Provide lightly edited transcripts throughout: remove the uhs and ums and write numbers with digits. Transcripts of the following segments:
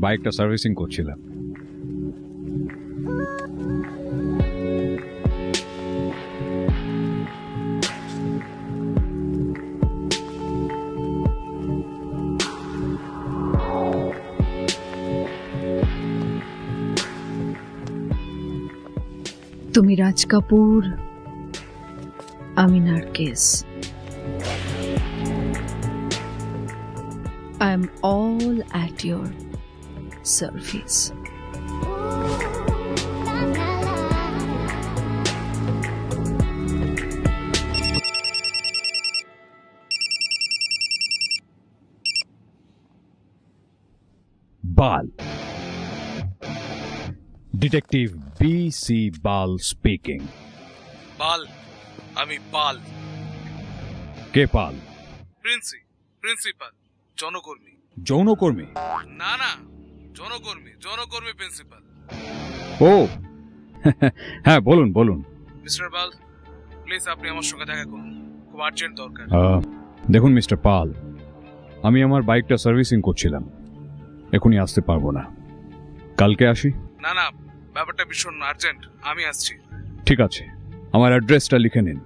বাইকটা সার্ভিসিং করছিলাম। তুমি রাজ কাপুর, আমি Nargis. I am all at your service. Bal, detective B.C. Bal speaking. Pal, আমি পাল। কে পাল? প্রিন্সিপাল, জনকর্মী। যৌনকর্মী? না না, জনকর্মী প্রিন্সিপাল। ও হ্যাঁ, বলুন বলুন। মিস্টার পাল, প্লিজ আপনি আমার সঙ্গে দেখা করুন, খুব আর্জেন্ট দরকার। দেখুন মিস্টার পাল, আমি আমার বাইকটা সার্ভিসিং করছিলাম, এখনই আসতে পারবো না, কালকে আসি। না না, ব্যাপারটা ভীষণ আর্জেন্ট, আমি আসছি। ঠিক আছে, আমার অ্যাড্রেসটা লিখে নিন।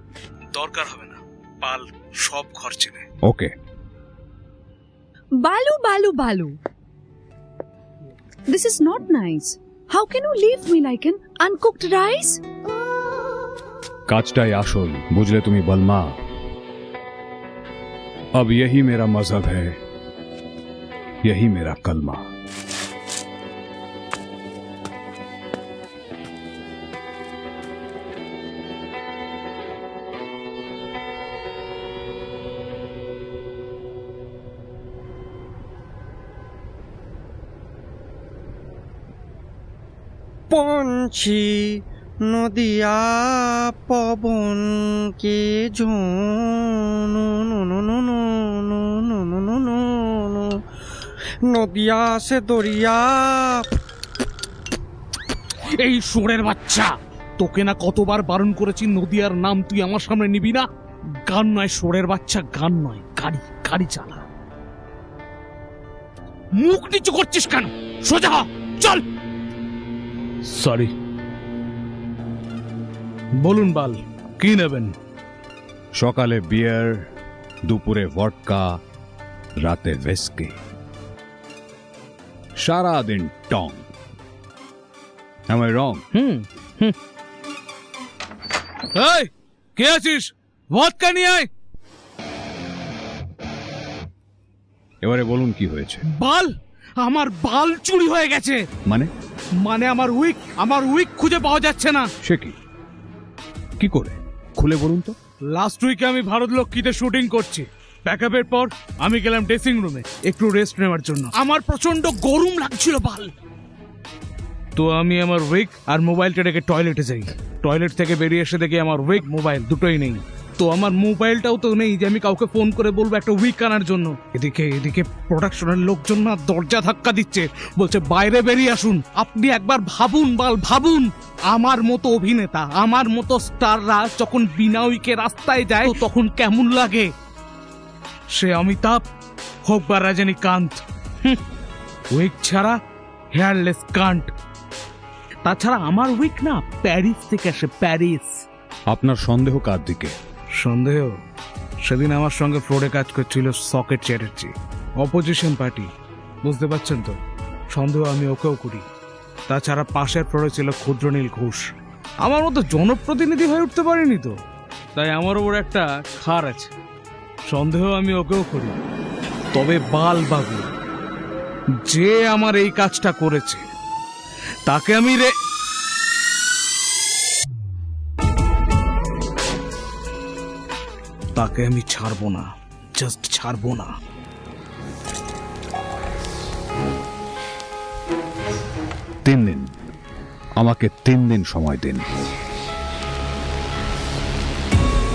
দরকার হবে না, পাল সব ঘর চেনে। ওকে। Balu. This is not nice. How can you leave me like an uncooked rice? काजटाई आशुल, बुझले तुम्ही बलमा। अब यही मेरा मजहब है, यही मेरा कलमा। পঞ্চি নদিয়া পবনকে নদিয়া সে দরিয়া। এই শুয়োরের বাচ্চা, তোকে না কতবার বারণ করেছি নদিয়ার নাম তুই আমার সামনে নিবি না। গান নয় শুয়োরের বাচ্চা, গান নয়, গাড়ি চালা। মুখ নিচু করছিস কেন? সোজা হ, চল। সরি। বলুন বাল, কি নেবেন? সকালে বিয়ার, দুপুরে ভডকা, রাতে ভিস্কি, সারা দিন টং। Am I wrong? এই কে আছিস? ভদকা নিয়ে আয়। এবারে বলুন কি হয়েছে? বাল, আমার বাল চুরি হয়ে গেছে। মানে আমার উইক খুঁজে পাওয়া যাচ্ছে না। সে কি করে? খুলে বলুন তো। লাস্ট উইকে আমি ভারত লক্ষ্মীতে শুটিং করছি। প্যাকআপের পর আমি গেলাম ড্রেসিং রুমে একটু রেস্ট নেওয়ার জন্য। আমার প্রচন্ড গরম লাগছিল বাল, তো আমি আমার উইক আর মোবাইলটা রেখে টয়লেটে যাই। টয়লেট থেকে বেরিয়ে এসে দেখি আমার উইক মোবাইল দুটোই নেই। তো আমার মোবাইলটাও তো নেই যে আমি কাউকে ফোন করে বলবো একটা উইক আনার জন্য। এদিকে প্রোডাকশনের লোকজন না দরজা ধাক্কা দিচ্ছে, বলছে বাইরে বেরিয়ে আসুন। আপনি একবার ভাবুন বাল, ভাবুন আমার মতো অভিনেতা, আমার মতো স্টাররা যখন বিনা উইকে রাস্তায় যায় তো তখন কেমন লাগে। সে অমিতাভ হোক বা রজনীকান্ত, উইক ছাড়া হেয়ারলেস কান্ট। তাছাড়া আমার উইক না প্যারিস থেকে আসে, প্যারিস। আপনার সন্দেহ কার দিকে? সন্দেহ? সেদিন আমার সঙ্গে ফ্লোরে কাজ করছিল সকেট চ্যাটার্জি, অপোজিশন পার্টি, বুঝতে পারছেন তো? সন্দেহ আমি ওকেও করি। তাছাড়া পাশের ফ্লোরে ছিল ক্ষুদ্রনীল ঘোষ। আমার মতো জনপ্রতিনিধি হয়ে উঠতে পারিনি তো, তাই আমার ওপর একটা খার আছে। সন্দেহ আমি ওকেও করি। তবে বাল বাবু যে আমার এই কাজটা করেছে তাকে আমি ছাড়বো না, জাস্ট ছাড়বো না। 3 দিন, আমাকে 3 দিন সময় দিন।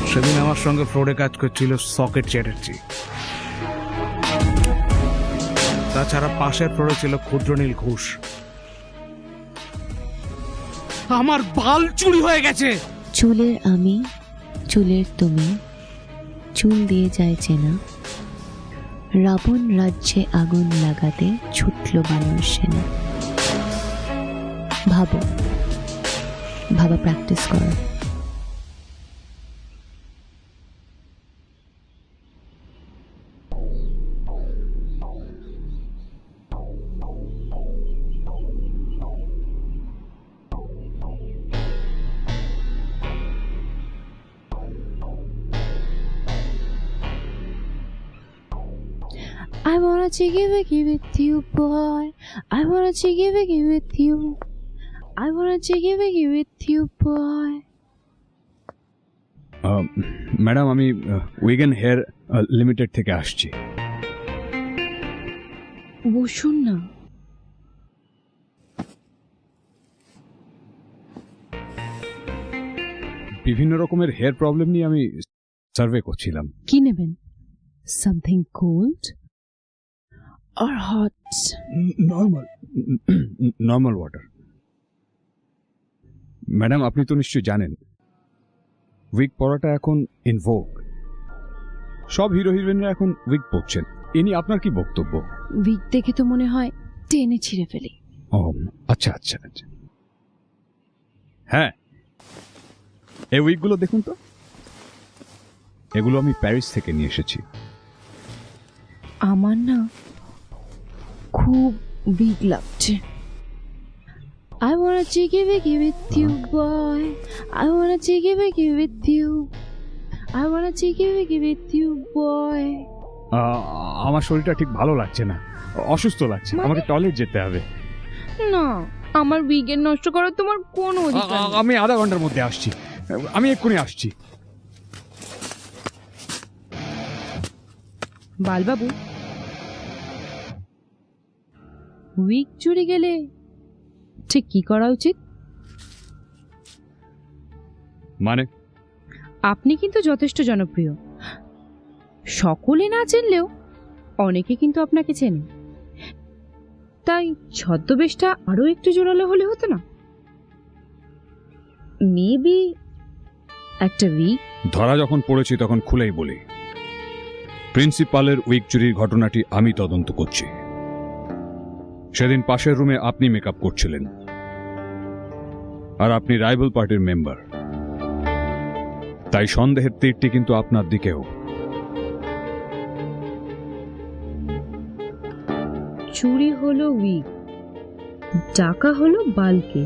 সেদিন আমার সঙ্গে ফ্লোরে কাজ করছিল সকেট চ্যাটার্জি, তাছাড়া পাশের ফ্লোরে ছিল ক্ষুদ্রনীল ঘোষ। আমার বাল চুরি হয়ে গেছে। চুলের আমি, চুলের তুমি, চুল দিয়ে যায় চেনা, রাবণ রাজ্যে আগুন লাগাতে ছুটল বানর সেনা। ভাবো, ভাবা প্র্যাকটিস করো। I wanna jiggy with you, boy. I wanna jiggy with you. I wanna jiggy with you, boy. Madam, আমি উইগেন হেয়ার লিমিটেড থেকে আসছি। বসুন না। বিভিন্ন রকমের হেয়ার প্রবলেম নিয়ে আমি সার্ভে করছিলাম। কি নেবেন? Something cold or hot? Normal water. Madam, আপনি তো নিশ্চয়ই জানেন উইগ পরাটা এখন ইন ভোগ। সব হিরো হিরোইনরা এখন উইগ পরছেন। এ নিয়ে আপনার কি বক্তব্য? উইক দেখে তো মনে হয় টেনে ছিঁড়ে ফেলি। ও আচ্ছা আচ্ছা আচ্ছা। হ্যাঁ, এই উইগগুলো দেখুন তো, এগুলো আমি প্যারিস থেকে নিয়ে এসেছি। আমার না খুব উইক লাগছে। I wanna jiggy with you, boy. I wanna jiggy with you. I wanna jiggy with you, boy. আমার শরীরটা ঠিক ভালো লাগছে না, অসুস্থ লাগছে, আমাকে টয়লেট যেতে হবে। না, আমার উইকেন্ড নষ্ট করার তোমার কোনো অধিকার নেই। আমি আধা ঘন্টার মধ্যে আসছি, আমি এক্ষুনি আসছি। বালবাবু, উইক চুরি গেলে ঠিক কি করা উচিত? মানে? আপনি কিন্তু যথেষ্ট জনপ্রিয়। সকলে না চিনলেও অনেকে কিন্তু আপনাকে চেনে। তাই ছদ্মবেশটা আরো একটু জোরালো হলে হতো না? মেবি একটা উইক। ধরা যখন পড়েছি তখন খুলেই বলি, প্রিন্সিপালের উইক চুরির ঘটনাটি আমি তদন্ত করছি। সেদিন পাশের রুমে আপনি মেকআপ করছিলেন, আর আপনি রাইভাল পার্টির মেম্বার, তাই সন্দেহের তীরটি কিন্তু আপনার দিকেও। চুরি হলো উইক, টাকা হলো বালকে।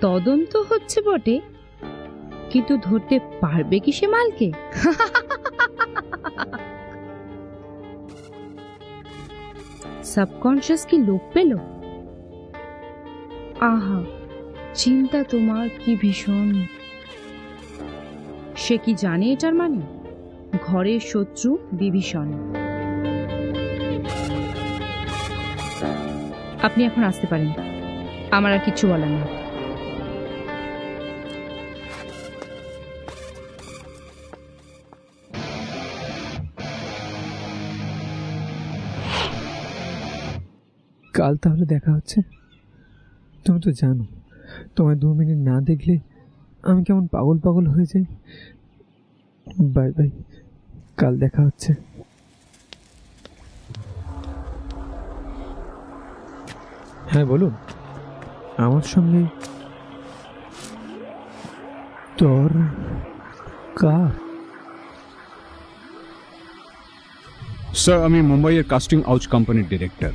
তদন্ত হচ্ছে বটে, কিন্তু ধরতে পারবে কি সে মালকে? সাবকনশিয়াস কি লোক পেল? আহা, চিন্তা তোমার কি ভীষণ। সে কি জানে এটার মানে? ঘরের শত্রু বিভীষণ। আপনি এখন আসতে পারেন, আমার আর কিছু বলার নেই। কাল তাহলে দেখা হচ্ছে। তুমি তো জানো, তোমায় 2 মিনিট না দেখলে আমি কেমন পাগল পাগল হয়ে যাই। বাই বাই, কাল দেখা হচ্ছে। হ্যাঁ বলুন। আমার সঙ্গে তোর কার? স্যার, আমি মুম্বাইয়ের কাস্টিং হাউস কোম্পানির director,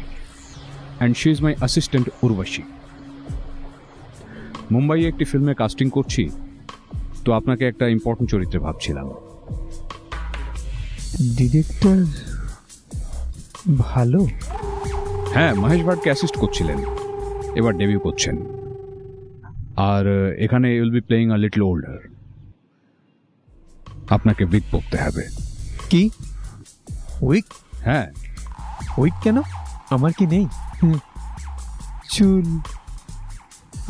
and she is my assistant Urvashi. মুম্বাইয়ে একটি ফিল্মে কাস্টিং করছি, তো আপনাকে একটা ইম্পর্টেন্ট চরিত্রে ভাবছিলাম। ডিরেক্টর ভালো? হ্যাঁ, মহেশ ভাটকে অ্যাসিস্ট করছিলেন, এবার ডেবিউ করছেন। আর এখানে you'll be playing a little older. আপনাকে উইগ পরতে হবে। কি উইক? হ্যাঁ। উইক কেন? আমার কি নেই? চুল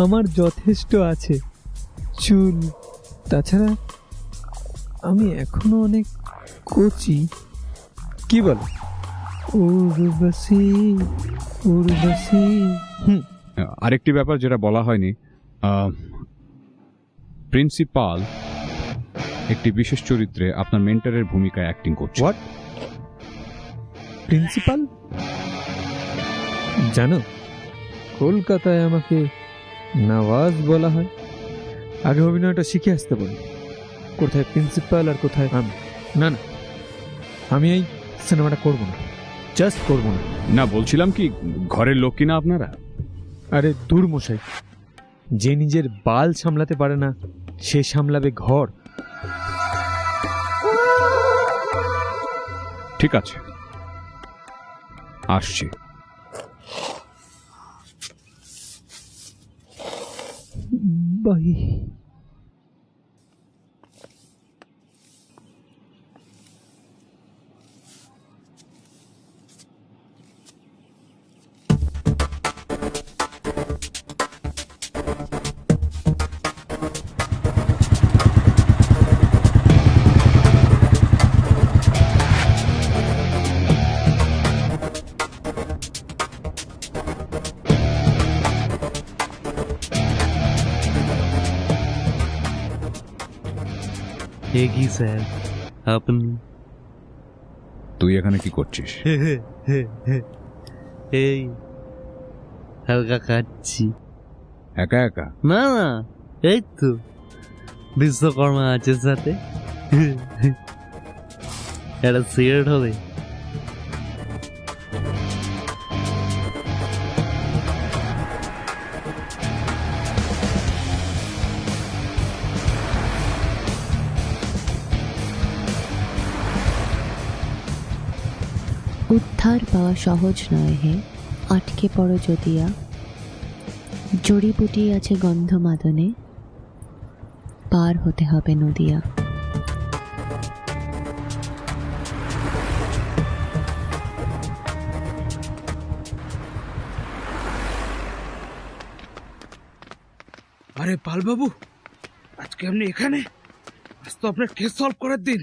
আমার যথেষ্ট আছে, চুল। তাছাড়া আমি এখনো অনেক কচি। কি বলো? উর্বশী উর্বশী। আরেকটি ব্যাপার যেটা বলা হয়নি, প্রিন্সিপাল একটি বিশেষ চরিত্রে আপনার মেন্টরের ভূমিকায় অ্যাক্টিং করছে। হোয়াট? প্রিন্সিপাল? জানো, কলকাতায় আমাকে নওয়াজ বলা হয়। আগে অভিনয়টা শিখে আসতে বলি, কোথায় প্রিন্সিপাল আর কোথায় আমি। না না, আমি এই সিনেমাটা করবো না, জাস্ট করবো না। না, বলছিলাম কি, ঘরের লোক কিনা আপনারা? আরে দূর মশাই, যে নিজের বাল সামলাতে পারে না সে সামলাবে ঘর। ঠিক আছে, আসছি। বাই। কি স্যার আপনি? তুই এখানে কি করছিস? এই হালকা খাচ্ছি। একা একা? না না, এই তো বিশ্বকর্মা আছে সাথে। একটা সিগারেট হবে? উদ্ধার পাওয়া সহজ নয় হে, আটকে পড়ো যদিয়া। জড়িবুটি আছে গন্ধ মাদনে, পার হতে হবে নদিয়া। আরে পালবাবু, আজকে আপনি এখানে? আজ তো আপনার কেস সলভ করার দিন।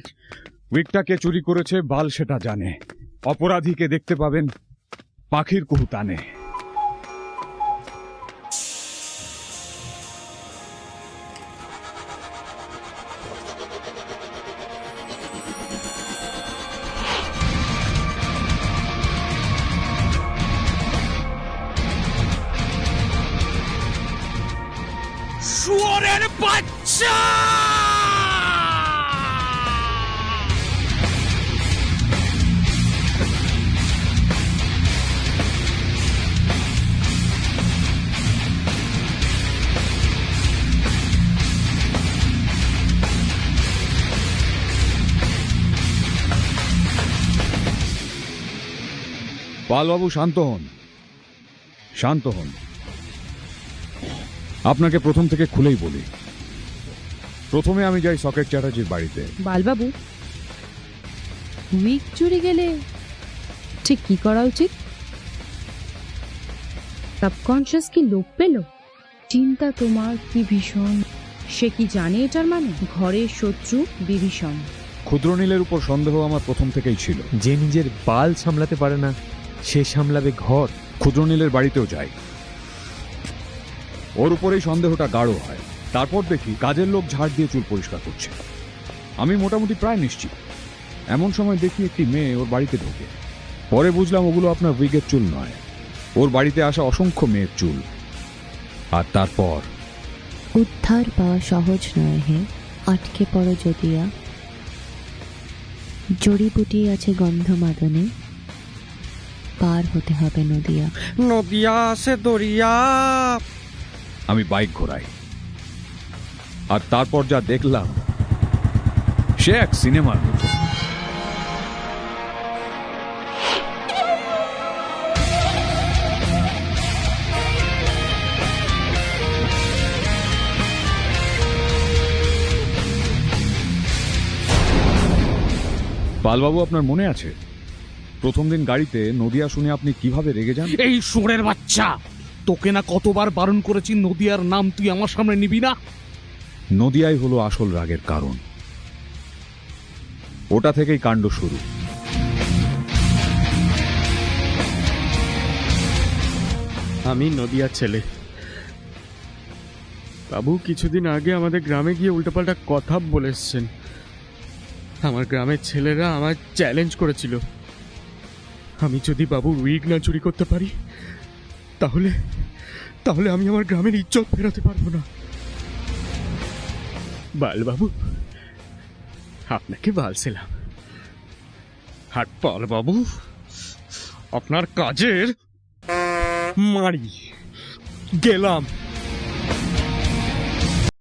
উইকটা কে চুরি করেছে বাল সেটা জানে, অপরাধীকে দেখতে পাবেন পাখির কুহুতানে। শুয়োরের বাচ্চা! পালবাবু শান্ত হন, শান্ত হন। আপনাকে প্রথম থেকে খুলেই বলি, প্রথমে আমি যাই সকেট চ্যাটার্জির বাড়িতে। বালবাবু, উইক চুরি গেলে ঠিক কি করা উচিত? সাবকনশিয়াস কি লোপ পেল? চিন্তা তোমার কি ভীষণ, সে কি জানে এটার মানে? ঘরের শত্রু বিভীষণ। ক্ষুদ্রনীলের উপর সন্দেহ আমার প্রথম থেকেই ছিল। যে নিজের বাল সামলাতে পারে না সে সামলাবে ঘর। ক্ষুদ্রনীলের বাড়িতেও যাই, ওর উপরেই সন্দেহটা গাঢ় হয়। তারপর দেখি কাজের লোক ঝাড় দিয়ে চুল পরিষ্কার করছে। আমি মোটামুটি প্রায় নিশ্চিত। এমন সময় দেখি একটি মেয়ে ওর বাড়িতে ঢোকে। পরে বুঝলাম ওগুলো আপনার উইগের চুল নয়, ওর বাড়িতে আসা অসংখ্য মেয়ের চুল। আর তারপর উদ্ধার পাওয়া সহজ নয় হে, আটকে পড়ো যদিয়া। জড়িবুটি আছে গন্ধ মাদনে, পার হতে হবে নদিয়া। নদিয়া সে দরিয়া। আমি বাইক ঘোরাই, আর তারপর যা দেখলাম সে এক সিনেমার মতো। পালবাবু, আপনার মনে আছে প্রথম দিন গাড়িতে নদিয়া শুনে আপনি কিভাবে রেগে যান? এই শুয়োরের বাচ্চা, তোকে না কতবার বারণ করেছি নদিয়ার নাম তুই আমার সামনে নিবি না। নদিয়াই হলো আসল রাগের কারণ। ওটা থেকেই কাণ্ড শুরু। আমি নদিয়ার ছেলে। বাবু কিছুদিন আগে আমাদের গ্রামে গিয়ে উল্টোপাল্টা কথা বলে এসছেন। আমার গ্রামের ছেলেরা আমার চ্যালেঞ্জ করেছিল, আমি যদি বাবুর উইগ না চুরি করতে পারি তাহলে তাহলে আমি আমার গ্রামের ইজ্জত ফেরাতে পারবো না। বাল বাবু, আপনাকে বালছিলাম। আর পাল বাবু, আপনার কাজের মারি গেলাম।